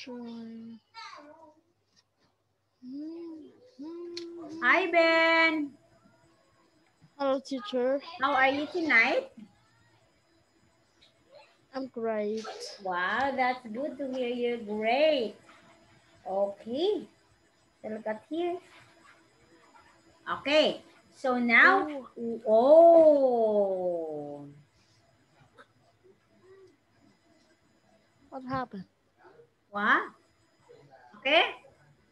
Join. Hi, Ben. Hello, teacher. How are you tonight? I'm great. Wow, that's good to hear you. Great. Okay. So look at here. Okay. So now, Oh, oh, what happened? what? Okay.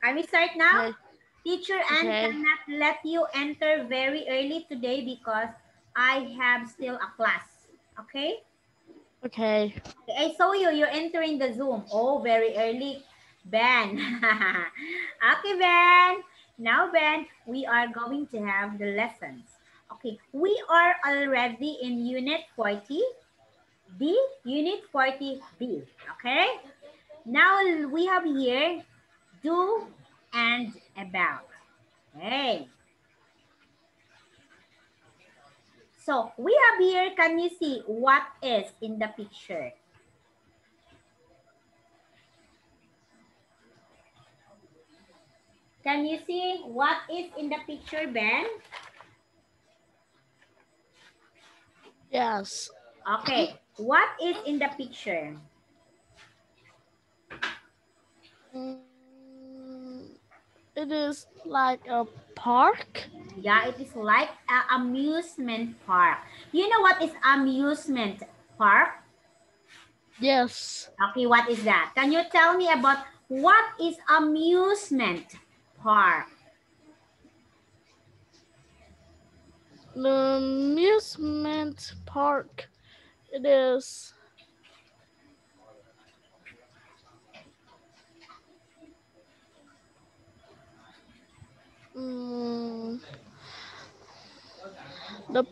Can we start now? Okay, Teacher Ann okay, cannot let you enter very early today because I have still a class. Okay? okay. I saw you. You're entering the Zoom. Oh, very early. Ben. Okay, Ben. Now, Ben, we are going to have the lessons. Okay, we are already in Unit 40. B, Unit 40B. Okay? Now we have here do and about. Okay. So we have here, can you see what is in the picture? Can you see what is in the picture, Ben? Yes. Okay. What is in the picture? It is like a park. Yeah, it is like an amusement park. You know what is amusement park? Yes. Okay, what is that? Can you tell me about what is amusement park? The amusement park. It is. The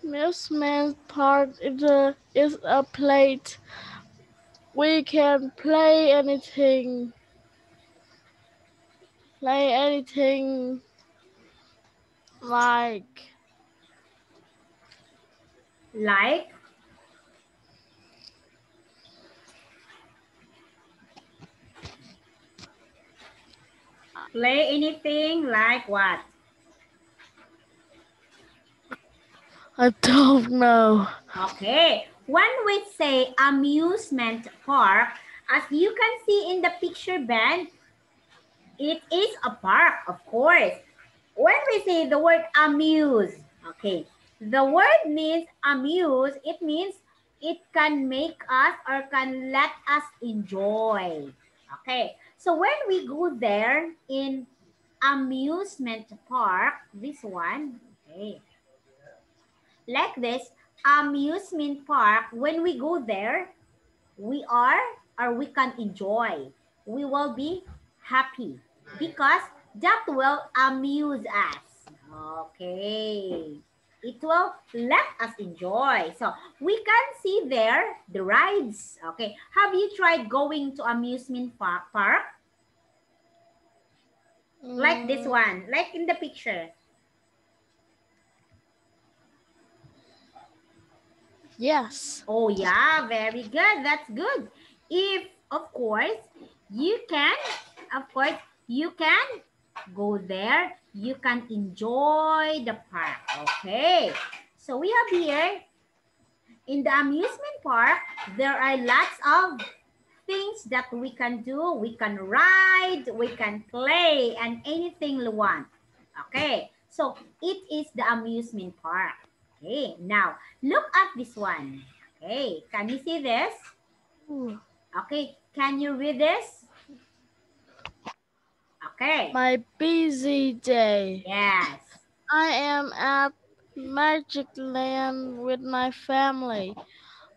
amusement park is a place we can play anything like Like play anything like what? I don't know. Okay. When we say amusement park, as you can see in the picture, Ben, it is a park, of course. When we say the word amuse, okay, the word means amuse, it means it can make us or can let us enjoy. Okay, so when we go there in amusement park, this one, okay, like this, amusement park, when we go there, we are or we can enjoy. We will be happy because that will amuse us. Okay. It will let us enjoy. So we can see there the rides. Okay. Have you tried going to amusement park? Like this Mm, one, like in the picture. yes. Oh yeah, very good. That's good. If of course you can, of course you can go there. You can enjoy the park. Okay. So we have here in the amusement park, there are lots of things that we can do. We can ride, we can play, and anything we want. Okay. So it is the amusement park. Okay. Now look at this one. Okay. Can you see this? Ooh. Okay. Can you read this? Okay. My busy day. Yes. I am at Magic Land with my family.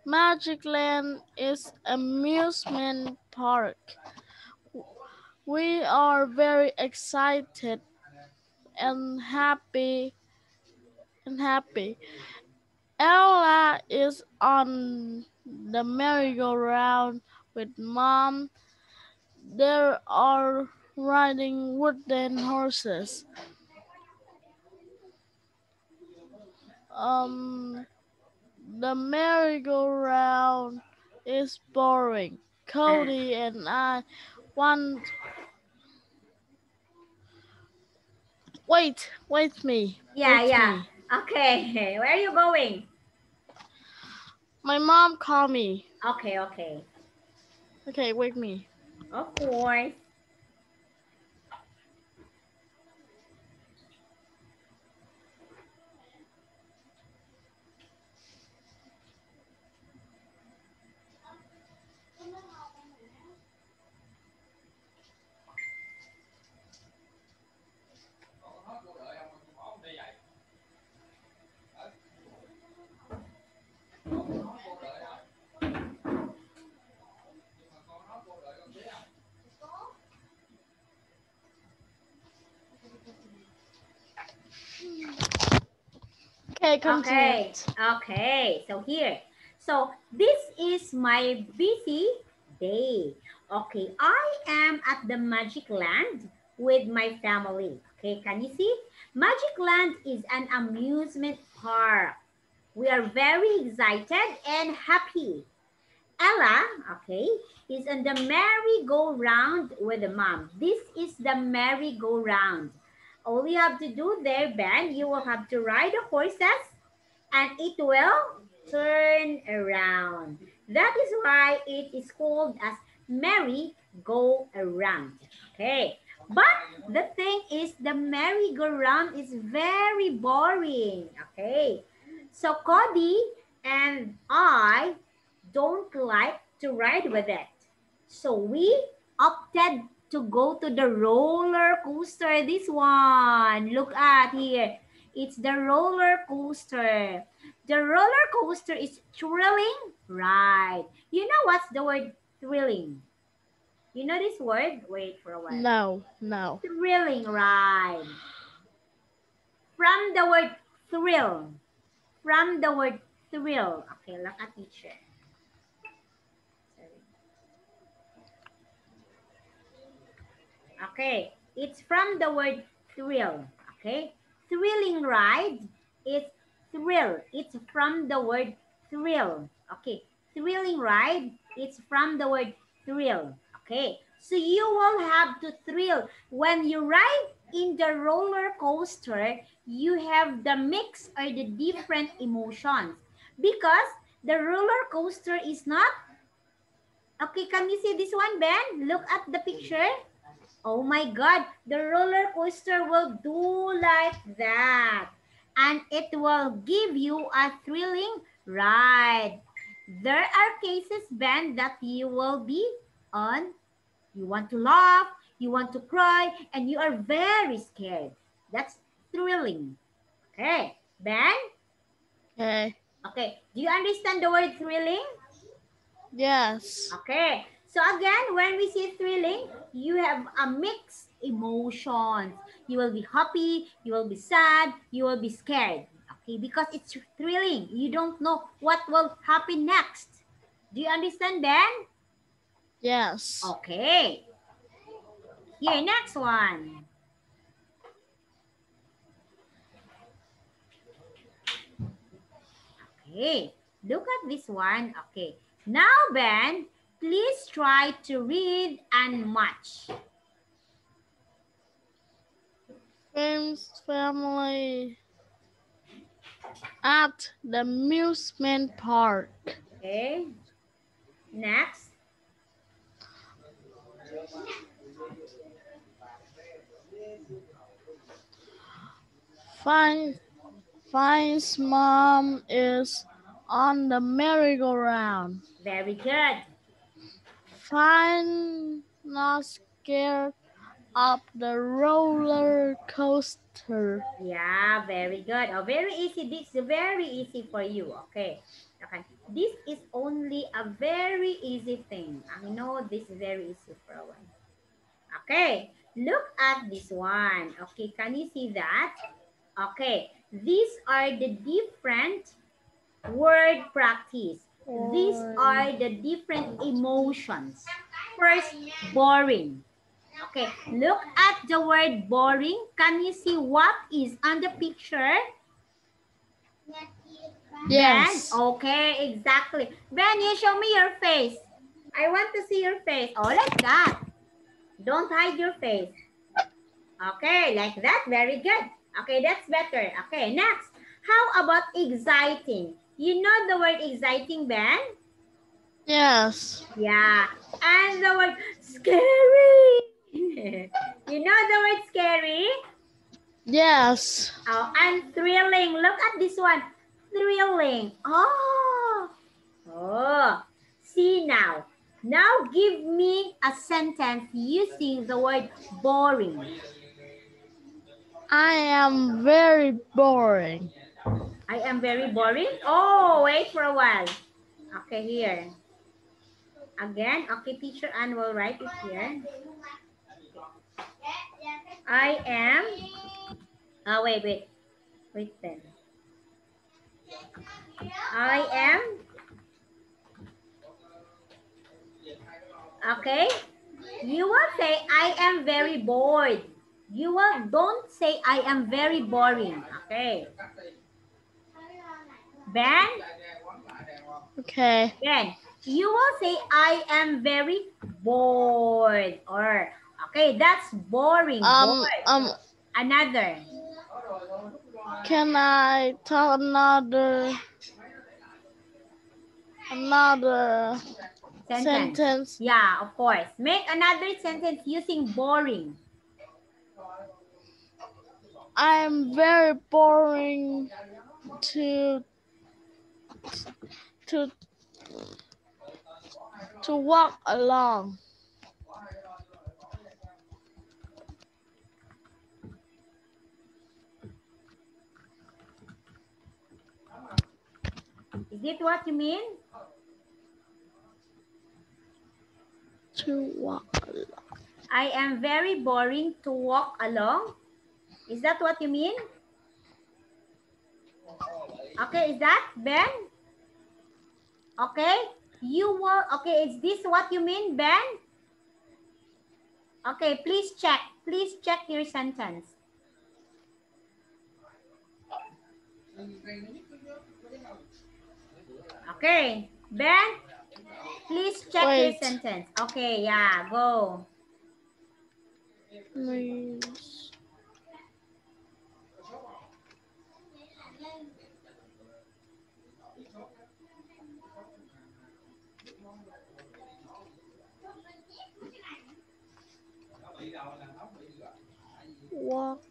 Magic Land is amusement park. We are very excited and happy. Ella is on the merry-go-round with mom. They are riding wooden horses. Um, the merry-go-round is boring. Cody and I one. Wait me. Yeah, Wait yeah. me. Okay, where are you going? My mom called me. Okay, okay. Okay, wake me. Of course. Okay, continue. Okay, okay. So here. So this is my busy day. Okay, I am at the Magic Land with my family. Okay, can you see? Magic Land is an amusement park. We are very excited and happy. Ella, okay, is on the merry-go-round with the mom. This is the merry-go-round. All you have to do there, Ben, you will have to ride the horses and it will turn around. That is why it is called as merry-go-around. Okay, but the thing is the merry-go-round is very boring. Okay, so Cody and I don't like to ride with it. So we opted to go to the roller coaster. This one, look at here. It's the roller coaster. The roller coaster is thrilling ride. You know what's the word thrilling? You know this word? Wait for a while. No. Thrilling ride. From the word thrill. From the word thrill. Okay, look at teacher. Sorry. Okay, it's from the word thrill. Okay, thrilling ride. It's thrill. It's from the word thrill. Okay, thrilling ride. It's from the word thrill. Okay, so you will have to thrill when you ride in the roller coaster. You have the mix or the different emotions because the roller coaster is not. Okay, can you see this one, Ben? Look at the picture. Oh my God, the roller coaster will do like that. And it will give you a thrilling ride. There are cases, Ben, that you will be on, you want to laugh, you want to cry, and you are very scared. That's thrilling. Okay, Ben? Okay. Okay, do you understand the word thrilling? Yes. Okay. So again, when we say thrilling, you have a mixed emotions. You will be happy, you will be sad, you will be scared. Okay, because it's thrilling. You don't know what will happen next. Do you understand, Ben? Yes. Okay. Here, next one. Okay, look at this one. Okay, now, Ben, please try to read and match. Friends, family at the amusement park. Okay, next. Finds mom is on the merry-go-round. Very good. Fine not scared of the roller coaster. Yeah, very good. Oh, very easy. This is very easy for you. Okay. Okay. This is only a very easy thing. I know this is very easy for one. Okay. Look at this one. Okay. Can you see that? Okay. These are the different word practice. These are the different emotions. First, boring. Okay, look at the word boring. Can you see what is on the picture? Yes. Ben? Okay, exactly. Ben, you show me your face. I want to see your face. Oh, like that. Don't hide your face. Okay, like that. Very good. Okay, that's better. Okay, next. How about exciting? You know the word exciting, Ben? Yes. Yeah. And the word scary. You know the word scary? Yes. Oh, and thrilling. Look at this one. Thrilling. Oh. Oh. See now. Now give me a sentence using the word boring. I am very boring. I am very boring. Oh, wait for a while. Okay, here. Again, okay, teacher Ann will write it here. I am, wait then. I am, okay. You will say, I am very bored. You will, don't say, I am very boring. Okay. Ben? Okay. Ben, you will say, I am very bored. Or, okay, that's boring, bored. Another. Can I tell another sentence? Yeah, of course. Make another sentence using boring. I'm very boring to to to walk along. Is it what you mean? To walk along. I am very boring to walk along. Is that what you mean? Okay, is that Ben? Okay, you will, okay, is this what you mean, Ben? Okay, please check your sentence. Okay, Ben, please check your sentence. Okay, yeah, go. Please. Walk.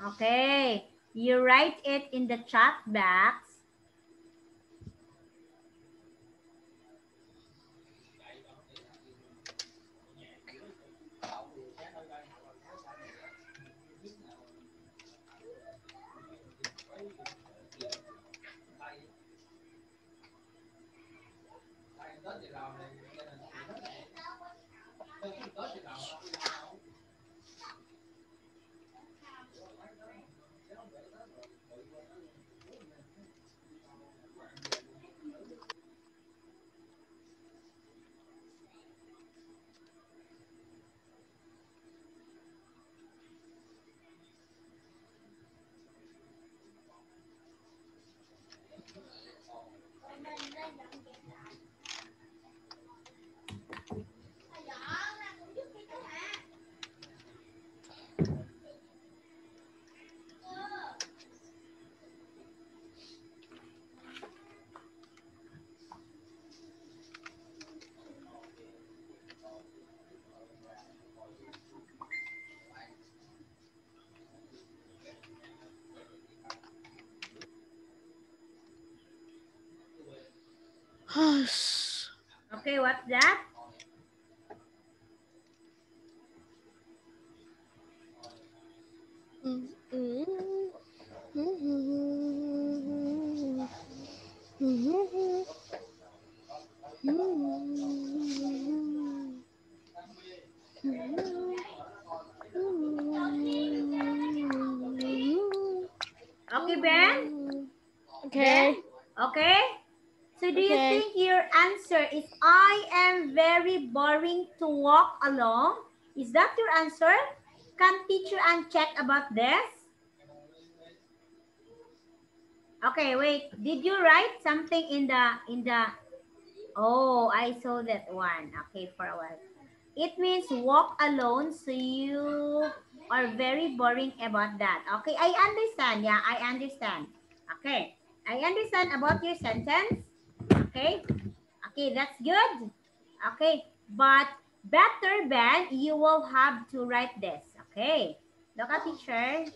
Okay, you write it in the chat box. Okay, what's that? Okay, Ben? Okay. Ben? Okay? So do you Okay. think your answer is I am very boring to walk along? Is that your answer? Can teacher Ann check about this? Okay, wait. Did you write something in the Oh, I saw that one. Okay, for a while. It means walk alone, so you are very boring about that. Okay, I understand. Yeah, I understand. Okay, I understand about your sentence. Okay, okay, that's good. Okay, but better than you will have to write this. Okay, look at teacher.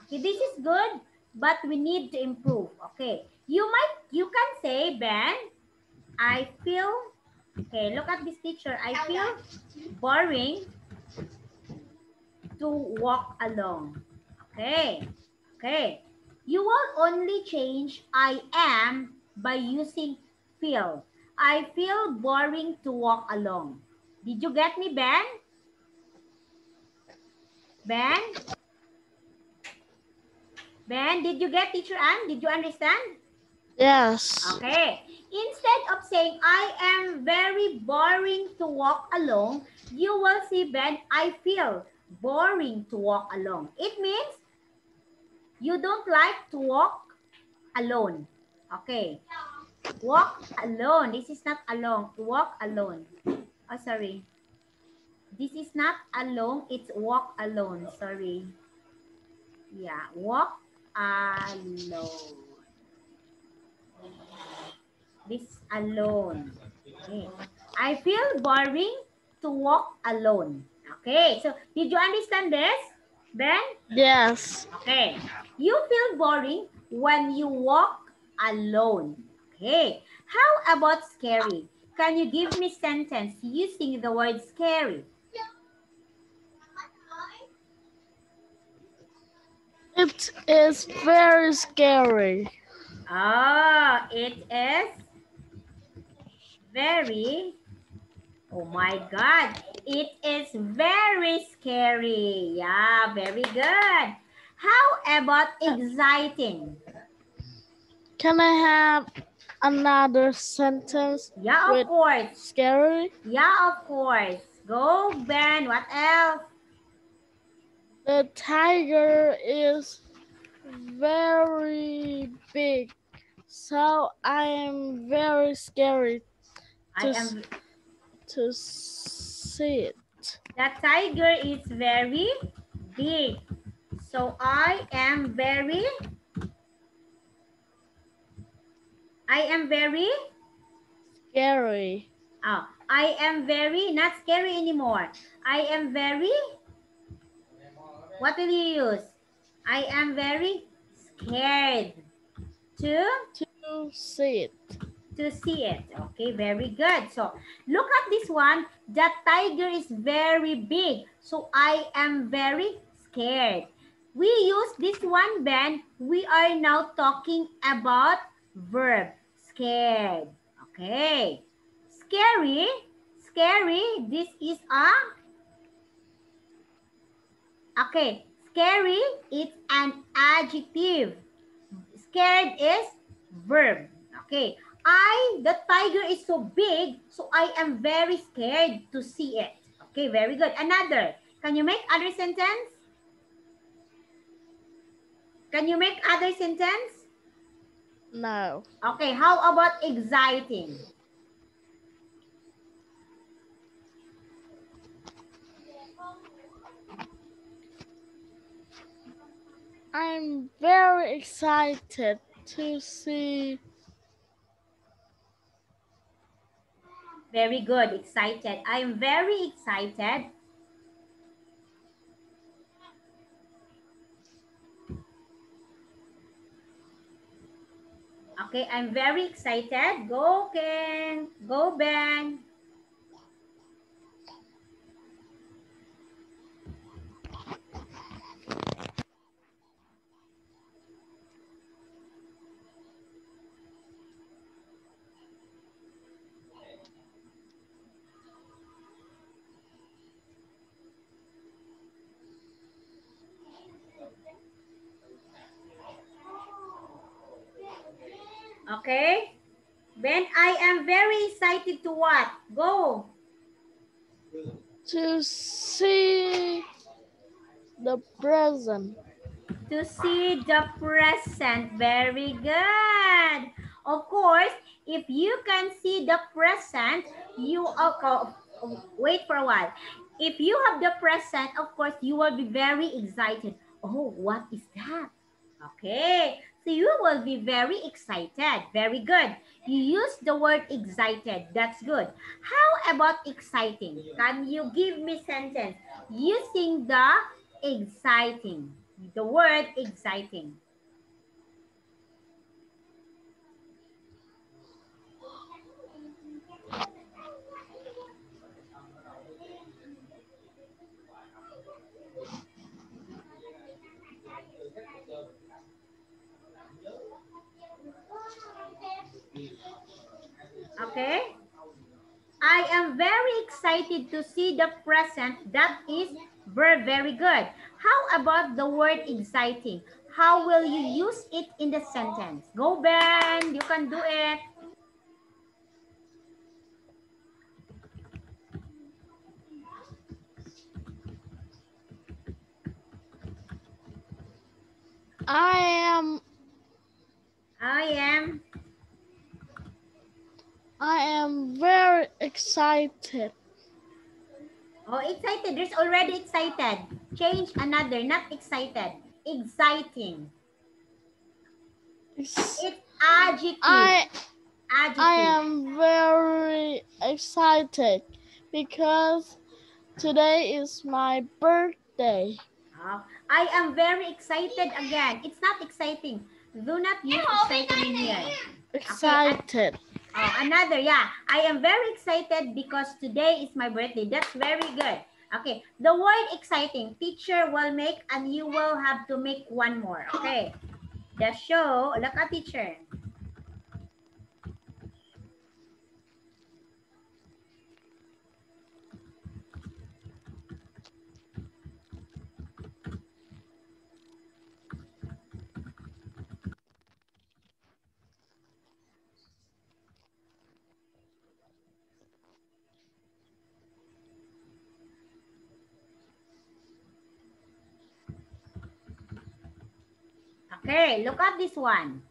Okay, this is good, but we need to improve. Okay, you can say, Ben, I feel, okay, look at this teacher. I feel boring to walk alone. Okay. Okay. You will only change I am by using feel. I feel boring to walk alone. Did you get me, Ben? Ben? Ben, did you get teacher Ann? Did you understand? Yes. Okay. Instead of saying, I am very boring to walk alone, you will see, Ben, I feel boring to walk alone. It means you don't like to walk alone. Okay. Walk alone. This is not alone. Walk alone. Oh, sorry. This is not alone. It's walk alone. Sorry. Yeah. Walk alone. This alone. Okay. I feel boring to walk alone. Okay. So, did you understand this, Ben? Yes. Okay. You feel boring when you walk alone. Okay. How about scary? Can you give me sentence using the word scary? It is very scary. Ah, it is very, oh my God, it is very scary. Yeah, very good. How about exciting? Can I have another sentence Yeah, of with course. scary? Yeah, of course. Go, Ben. What else? The tiger is very big, so I am very scary I to, am, to see it. the tiger is very big. So I am very, Scary. I am very, not scary anymore. I am very, what will you use? I am very scared to To see it. see it. Okay, very good. So look at this one. The tiger is very big. So I am very scared. We use this one, Ben. We are now talking about verb scared. Okay. Scary. Scary. This is a, okay. Scary is an adjective. Scared is verb. Okay. The tiger is so big, so I am very scared to see it. Okay, very good. Another. Can you make other sentence? Can you make other sentence? No. Okay, how about exciting? I'm very excited to see. Very good, excited. I am very excited. Okay, I'm very excited. Go, Ken. Go, Ben. Okay. Ben, I am very excited to what? Go. To see the present. To see the present. Very good. Of course, If you can see the present, you wait for a while. If you have the present, of course, you will be very excited. Oh, what is that? Okay, so you will be very excited. Very good. You use the word excited. That's good. How about exciting? Can you give me sentence using the exciting? The word exciting. Okay. I am very excited to see the present. That is verb. Very good. How about the word exciting? How will you use it in the sentence? Go, Ben. You can do it. I am very excited. Oh, excited. There's already excited. Change another. Not excited. Exciting. It's adjective. I am very excited because today is my birthday. Oh, I am very excited again. It's not exciting. Do not use exciting in here. Excited. Okay, another, yeah. I am very excited because today is my birthday. That's very good. Okay, the word exciting, teacher will make and you will have to make one more. Okay, the show, look at teacher. Okay, look at this one.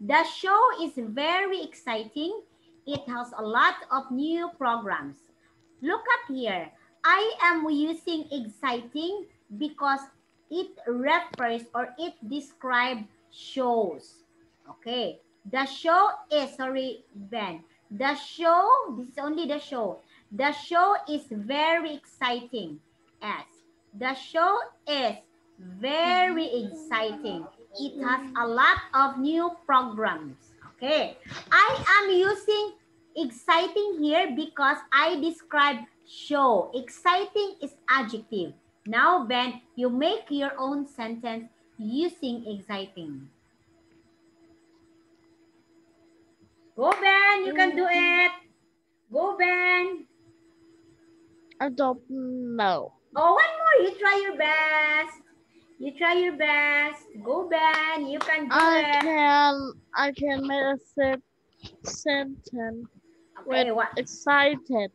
The show is very exciting. It has a lot of new programs. Look at here. I am using exciting because it refers or it describes shows. Okay. The show is, sorry, Ben. The show, this is only the show. The show is very exciting. Yes. The show is very exciting. It has a lot of new programs. Okay. I am using exciting here because I describe show. Exciting is adjective. Now, Ben, you make your own sentence using exciting. Go, Ben. You can do it. Go, Ben. I don't know. Oh, one more. You try your best. You try your best. Go, Ben. You can do it. I can make a sentence Okay, with what? excited.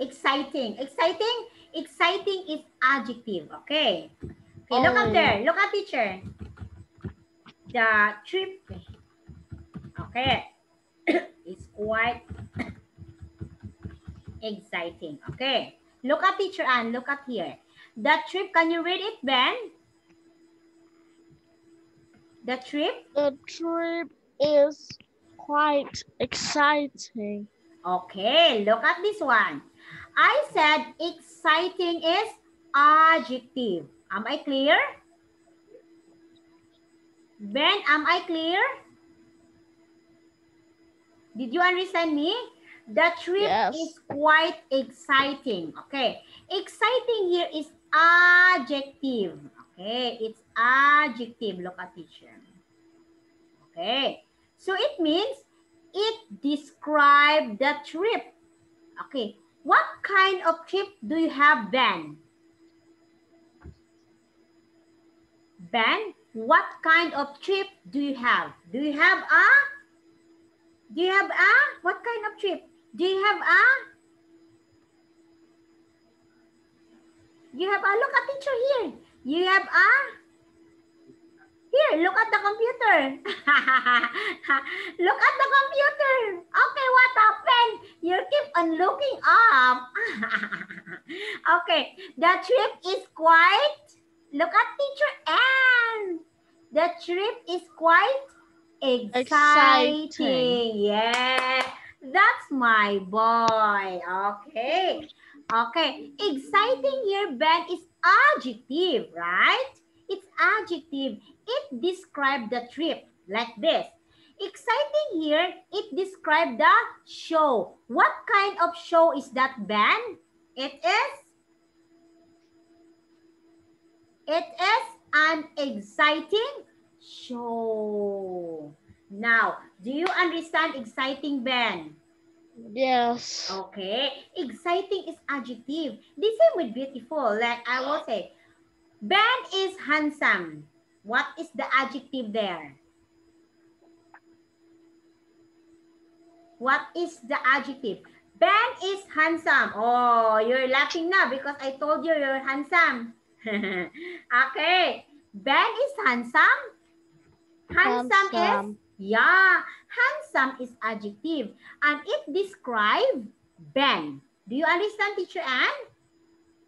Exciting. Exciting. Exciting is adjective. Okay. Okay, look up there. Look at teacher. The trip. Okay. It's quite exciting. Okay. Look at teacher Anne. Look at here. The trip. Can you read it, Ben? The trip? The trip is quite exciting. Okay, look at this one. I said exciting is adjective. Am I clear? Ben, am I clear? Did you understand me? The trip is quite exciting. Okay, exciting here is adjective. Okay, it's adjective. Look at teacher. Okay, so it means it describes the trip. Okay, what kind of trip do you have, Ben? Ben, what kind of trip do you have? Do you have a? Do you have a? What kind of trip? Do you have a? You have a, look at teacher here. You have a? Here, look at the computer. Look at the computer. Okay, what happened? You keep on looking up. Okay, the trip is quite, look at teacher Anne. The trip is quite Exciting. exciting. Yeah, that's my boy. Okay. Okay. Exciting here, Ben, is adjective, right? It's adjective. It describes the trip like this. Exciting here, it describes the show. What kind of show is that, Ben? It is an exciting show. Now, do you understand exciting, Ben? Yes. Okay. Exciting is adjective. The same with beautiful. Like I will say, Ben is handsome. What is the adjective there? What is the adjective? Ben is handsome. Oh, you're laughing now because I told you you're handsome. Okay. Ben is handsome. Handsome is, yeah, handsome is adjective. And it describes Ben. Do you understand, teacher Anne?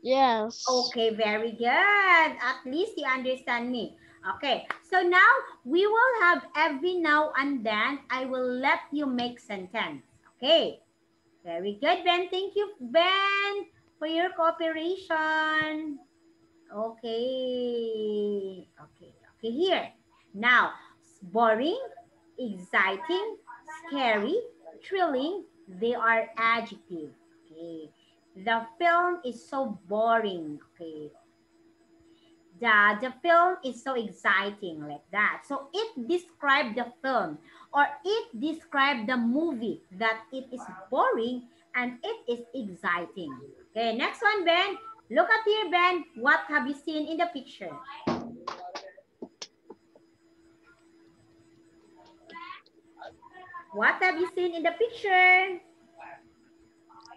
Yes. Okay, very good. At least you understand me. Okay, so now we will have every now and then I will let you make sentence. Okay, very good, Ben. Thank you, Ben, for your cooperation. Okay, okay, here. Now, boring, exciting, scary, thrilling, they are adjective. Okay. The film is so boring. Okay. The film is so exciting like that. So it described the film or it described the movie that it is boring and it is exciting. Okay, next one, Ben. Look at here, Ben. What have you seen in the picture? What have you seen in the picture?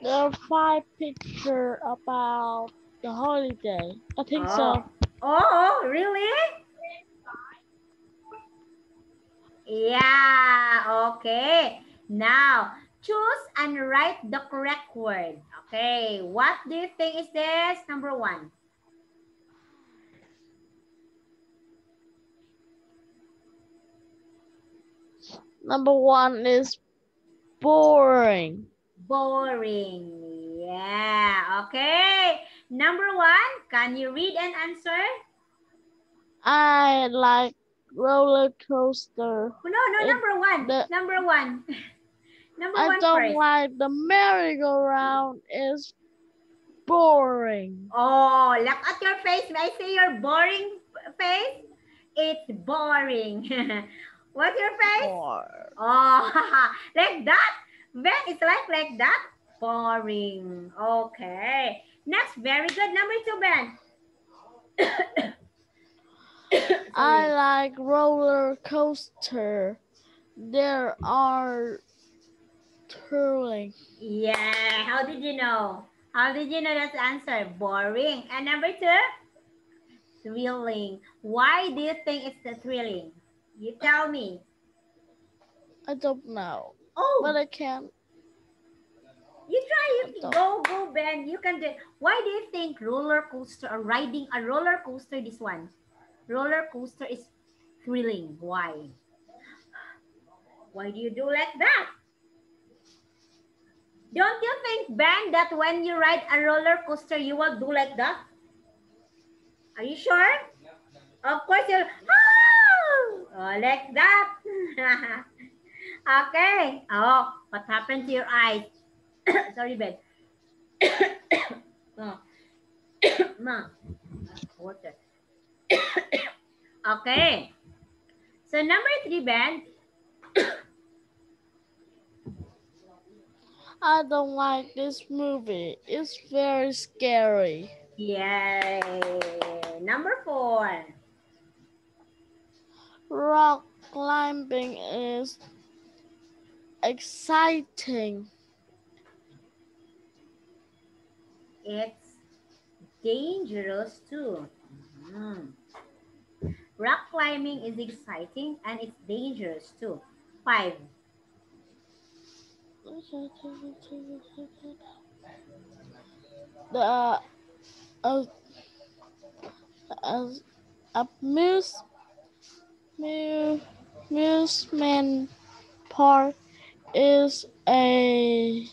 There are 5 pictures about the holiday. I think so. Oh, really? Yeah, okay. Now, choose and write the correct word. Okay, what do you think is this? Number one. Number 1 is boring. Boring. Yeah, okay. Number one, can you read and answer? I like roller coaster. No, number one. Number one. Number I one don't first. like the merry-go-round. Is boring. Oh, look at your face. May I see your boring face? It's boring. What's your face? Oh, like that? Ben, it's like that? Boring. Okay. Next, very good. Number two, Ben. I like roller coaster. There are thrilling. Yeah. How did you know? How did you know that's the answer? Boring. And number two? Thrilling. Why do you think it's the thrilling? You tell me. I don't know. Oh. But I can't. You try. You go, Ben. You can do it. Why do you think roller coaster or riding a roller coaster, this one? Roller coaster is thrilling. Why? Why do you do like that? Don't you think, Ben, that when you ride a roller coaster, you will do like that? Are you sure? Of course, you'll like that. Okay. Oh, what happened to your eyes? Sorry, Ben. Oh. Ma, water. Okay. So number three, Ben. I don't like this movie. It's very scary. Yay. Number four. Rock climbing is exciting. It's dangerous too. Rock climbing is exciting and it's dangerous too. 5. The uh, uh, amuse, amusement park is a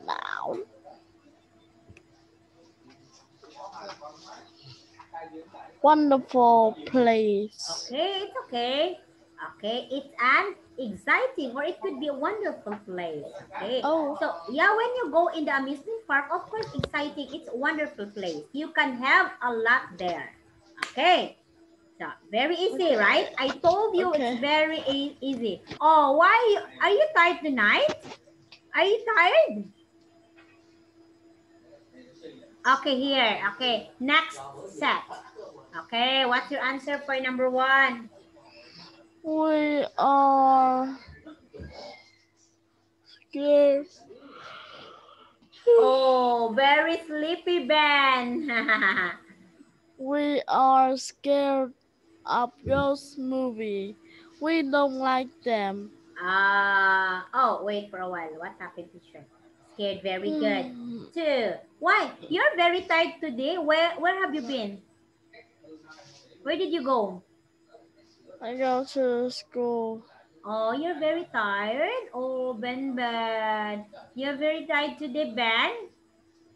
noun. Wonderful place. Okay, it's okay. Okay, it's an exciting or it could be a wonderful place. Okay, Oh, so yeah, when you go in the amusement park, of course, exciting. It's a wonderful place. You can have a lot there. Okay, so very easy, okay. right? I told you it's Okay. very easy. Oh, why are you tired tonight? Are you tired? Okay, here. Okay, next set. Okay, what's your answer for number 1? We are scared. Oh, very sleepy, Ben. We are scared of ghost movie. We don't like them. Oh, wait for a while. What happened, teacher? Scared, very good. Hmm. 2. Why? You're very tired today. Where have you been? Where did you go? I go to school Oh, you're very tired. Oh, Ben. You're very tired today, Ben.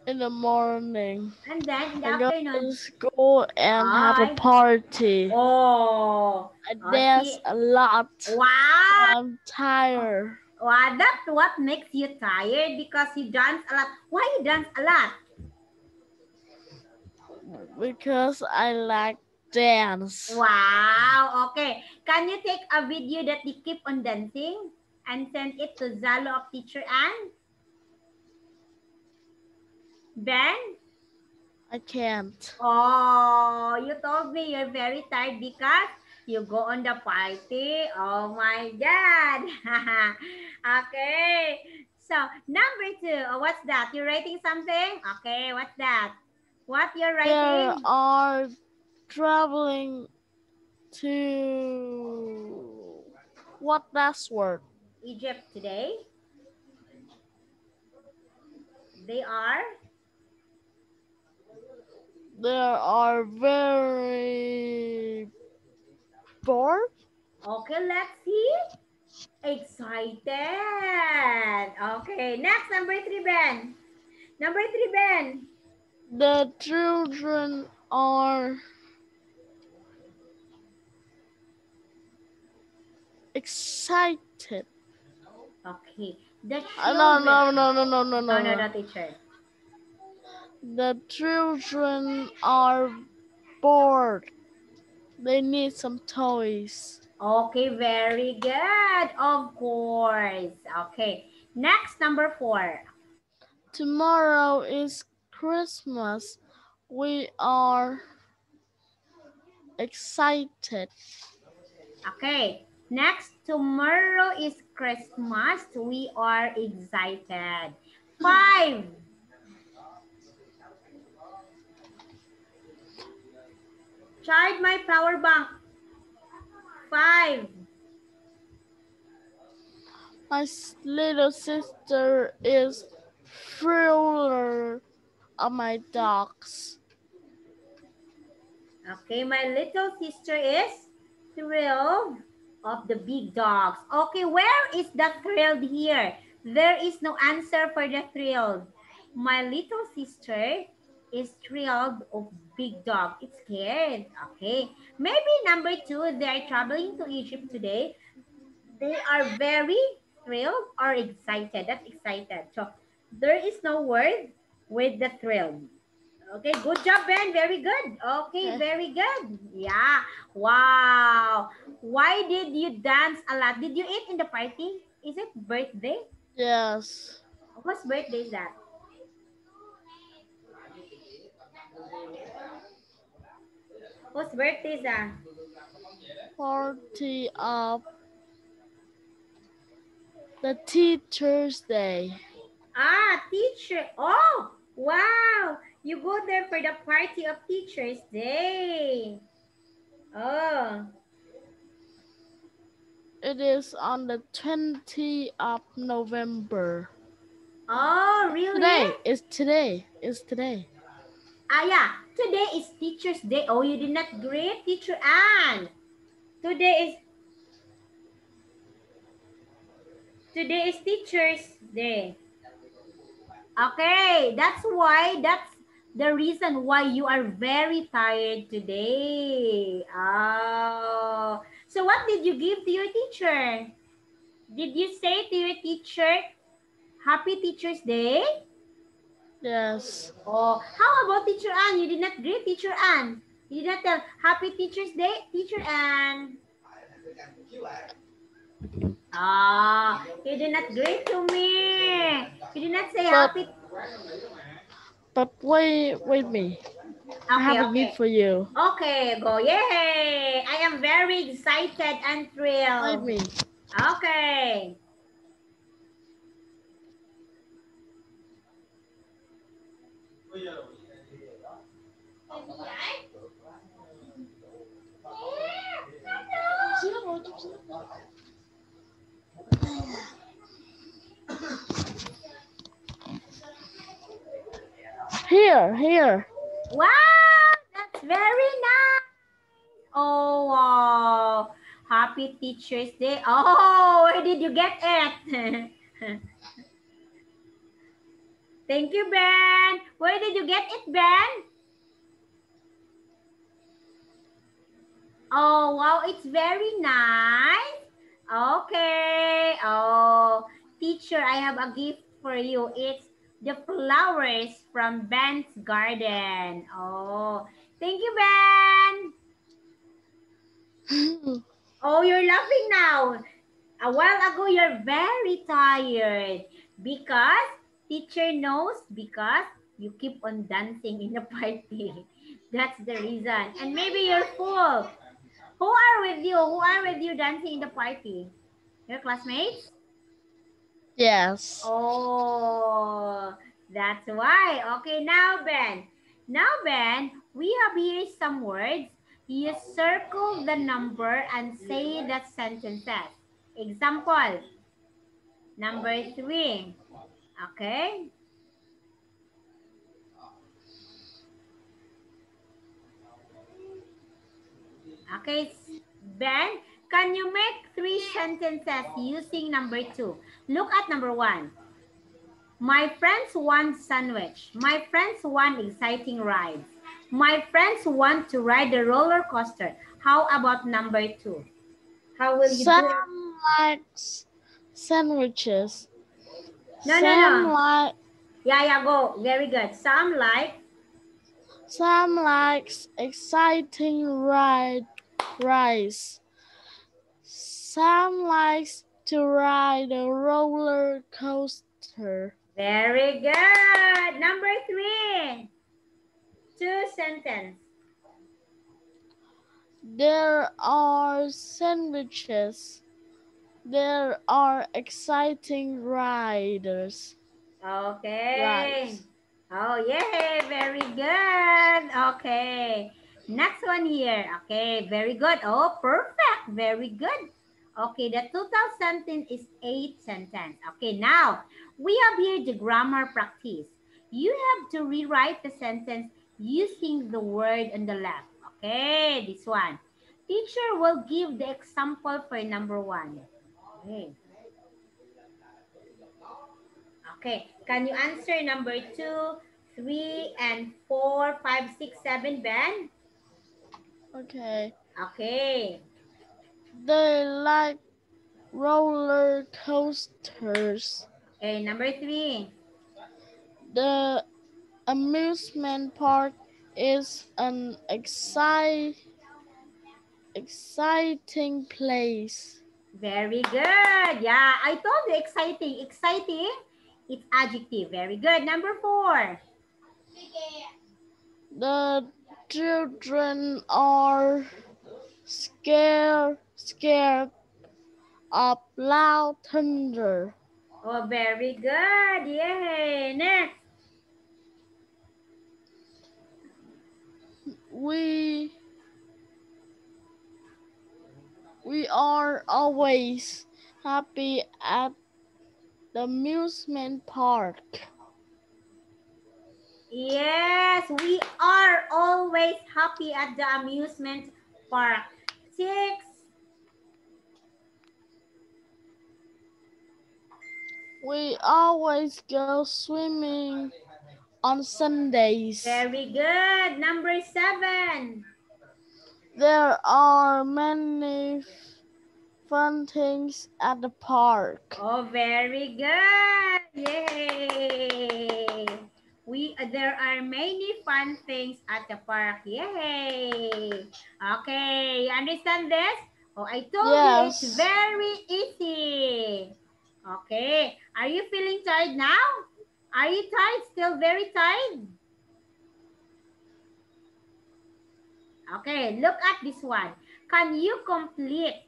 in the morning. And then in the I go to afternoon. school and have a Hi. party. Oh, I dance see. a lot. So Wow. I'm tired Wow, that's what makes you tired because you dance a lot. Why you dance a lot? because I like dance. Wow, okay. Can you take a video that you keep on dancing and send it to Zalo of Teacher Ann? Ben? I can't. Oh, you told me you're very tired because you go on the party. Oh my God. Okay. So, number 2. Oh, what's that? You're writing something? Okay, what's that? What you're There writing? are traveling to what last word? Egypt today. They are. There are very bored. Okay, let's see. Excited. Okay, next, number 3, Ben. Number 3, Ben. The children are excited. Okay, the No, children. no, no, no, no, no, No, no, no, no. the teacher. The children are bored. They need some toys. Okay, very good. Of course. Okay, next, number 4. Tomorrow is Christmas. We are excited. Okay, next, tomorrow is Christmas. We are excited. 5. Charge my power bank. 5. My little sister is thriller of my dogs. Okay, my little sister is thrilled of the big dogs. Okay, where is the thrilled here? There is no answer for the thrilled. My little sister is thrilled of big dog. It's scared. Okay, maybe number 2, they are traveling to Egypt today. They are very thrilled or excited. That's excited. So there is no word with the thrilled. Okay, good job, Ben. Very good. Okay, Okay. very good. Yeah. Wow. Why did you dance a lot? Did you eat in the party? Is it birthday? Yes. Whose birthday is that? Whose birthday is that? Party of the Teacher's Day. Ah, teacher. Oh, wow. You go there for the party of Teachers Day. Oh. It is on the 20th of November. Oh, really? Today. It's today. It's today. Ah, yeah. Today is Teacher's Day. Oh, you did not greet Teacher Anne. Today is Teacher's Day. Okay, that's the reason why you are very tired today. Oh. So what did you give to your teacher? Did you say to your teacher, Happy Teacher's Day? Yes. Oh, how about Teacher Anne? You did not greet Teacher Anne. You did not tell Happy Teacher's Day, Teacher Anne. Ah, you did not greet to me. You did not say happy. But wait me. I have a gift for you. Okay, go. Yay! I am very excited and thrilled. Wait me. Okay. Here. Wow, that's very nice. Oh, wow. Happy Teacher's Day. Oh, where did you get it? Thank you, Ben. Where did you get it, Ben? Oh, wow, it's very nice. Okay. Oh, teacher, I have a gift for you. It's the flowers from Ben's garden. Oh, thank you, Ben. Oh, you're laughing now. A while ago, you're very tired because teacher knows because you keep on dancing in the party. That's the reason. And maybe you're full. Who are with you? Who are with you dancing in the party? Your classmates? Yes. Oh, that's why. Okay, now Ben. Now Ben, we have here some words. You circle the number and say the sentences. Example, number 3. Okay. Okay, Ben, can you make 3 sentences using number 2? Look at number 1. My friends want sandwich. My friends want exciting rides. My friends want to ride the roller coaster. How about number 2? How will you do it? Sam likes sandwiches. No. Yeah, go. Very good. Sam likes exciting rides. Sam likes to ride a roller coaster. Very good. Number 3. 2 sentences. There are sandwiches. There are exciting rides. Okay. Oh, yay. Very good. Okay. Next one here. Okay. Very good. Oh, perfect. Very good. Okay. The total sentence is 8 sentences. Okay. Now, we have here the grammar practice. You have to rewrite the sentence using the word on the left. Okay. This one. Teacher will give the example for number 1. Okay. Okay, can you answer number 2, 3, and 4, 5, 6, 7, Ben? Okay. Okay. They like roller coasters. Okay, number 3. The amusement park is an exciting place. Very good. Yeah, I told you exciting. Exciting, it's adjective. Very good. Number 4. The children are scared of loud thunder. Oh, very good. Yay. Next. we are always happy at the amusement park. Yes, we are always happy at the amusement park. 6. We always go swimming on Sundays. Very good. Number 7. There are many fun things at the park. Oh, very good. Yay. There are many fun things at the park. Yay. Okay, you understand this? Oh, I told you it's Yes. very easy. Okay, are you feeling tired now? Are you tired? Still very tired? Okay, look at this one. Can you complete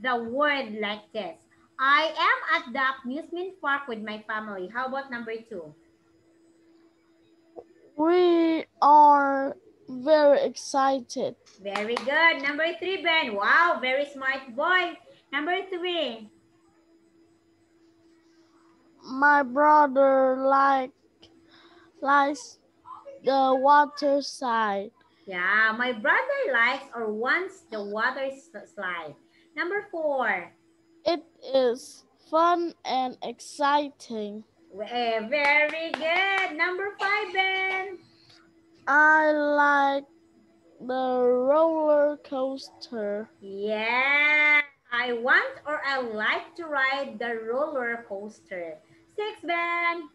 the word like this? I am at the amusement park with my family. How about number 2? We are very excited. Very good. Number 3, Ben. Wow, very smart boy. Number 3. My brother likes the water side. Yeah, my brother likes or wants the water slide. Number 4. It is fun and exciting. Very good. Number 5, Ben. I like the roller coaster. Yeah, I want or I like to ride the roller coaster. 6, Ben.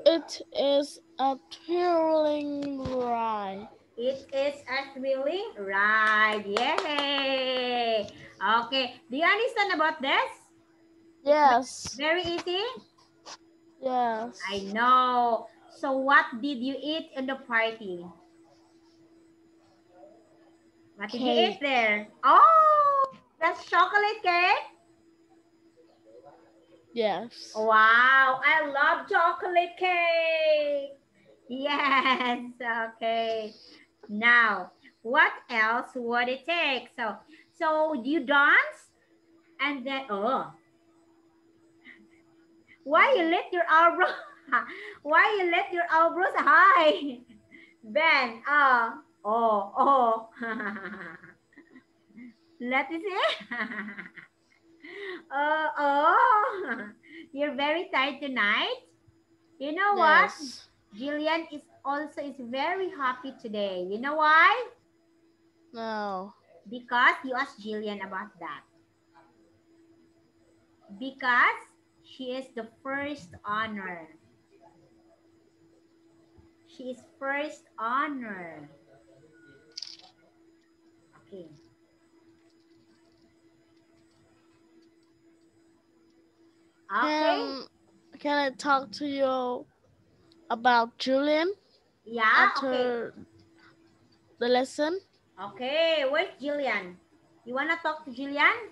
It is a thrilling ride. It is a thrilling ride. Yay! Okay, do you understand about this? Yes. Very easy? Yes. I know. So what did you eat in the party? What did you eat Cake. there? Oh, that's chocolate cake? Yes. Wow, I love chocolate cake. Yes, okay. Now, what else would it take? So you dance and then, oh, why you let your eyebrows, why you let your eyebrows high? Ben, oh. Let me see. Oh, you're very tired tonight. You know what? Yes. Jillian is very happy today. You know why? No. Because you asked Jillian about that. Because she is the first honor. She is first honor. Okay. Okay. Can I talk to you about Julian Yeah, okay. after the lesson? Okay, where's Jillian? You wanna talk to Jillian?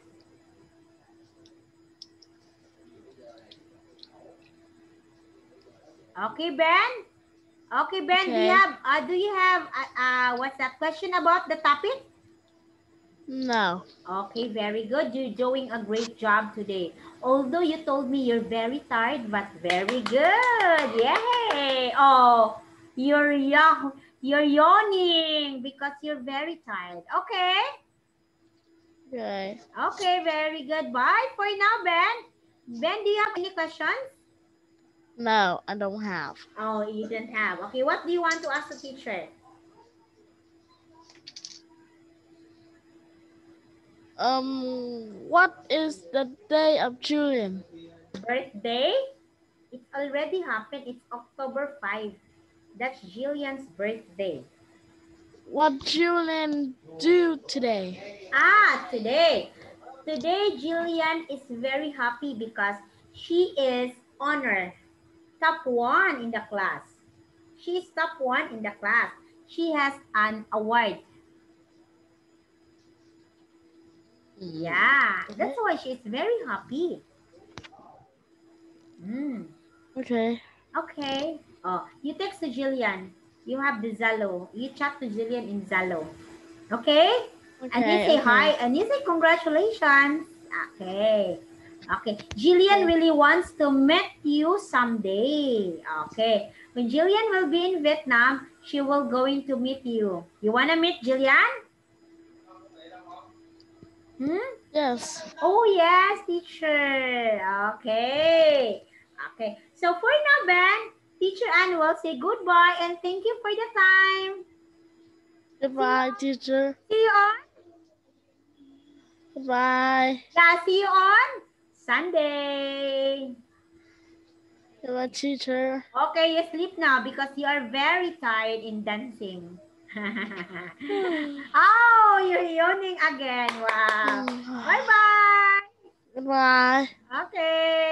Okay, Ben. Okay, Ben. Okay. Do you have what's that question about the topic? No. Okay, very good. You're doing a great job today. Although you told me you're very tired, but very good. Yay! Oh, you're yawning because you're very tired. Okay. Okay. Okay, very good. Bye for now, Ben. Ben, do you have any questions? No, I don't have. Oh, you don't have. Okay, what do you want to ask the teacher? What is the day of Julian? Birthday? It's already happened. It's October 5. That's Jillian's birthday. What Julian do today? Today. Today, Jillian is very happy because she is honor top 1 in the class. She is top 1 in the class. She has an award. Yeah, that's why she is very happy. Okay. Okay. Oh, you text to Jillian. You have the Zalo. You chat to Jillian in Zalo. Okay? And you Okay, say hi okay. and you say congratulations. Okay. Okay. Jillian Okay. really wants to meet you someday. Okay. When Jillian will be in Vietnam, she will going to meet you. You want to meet Jillian? Hmm? Yes. Oh, yes, teacher. Okay. Okay. So for now, Ben, teacher Anne will say goodbye and thank you for the time. See you Goodbye, on, teacher. see you on. Goodbye. Yeah, see you on Sunday. Goodbye, teacher. Okay, you sleep now because you are very tired in dancing. Oh, you're yawning again. Wow. Bye-bye. Goodbye. Okay.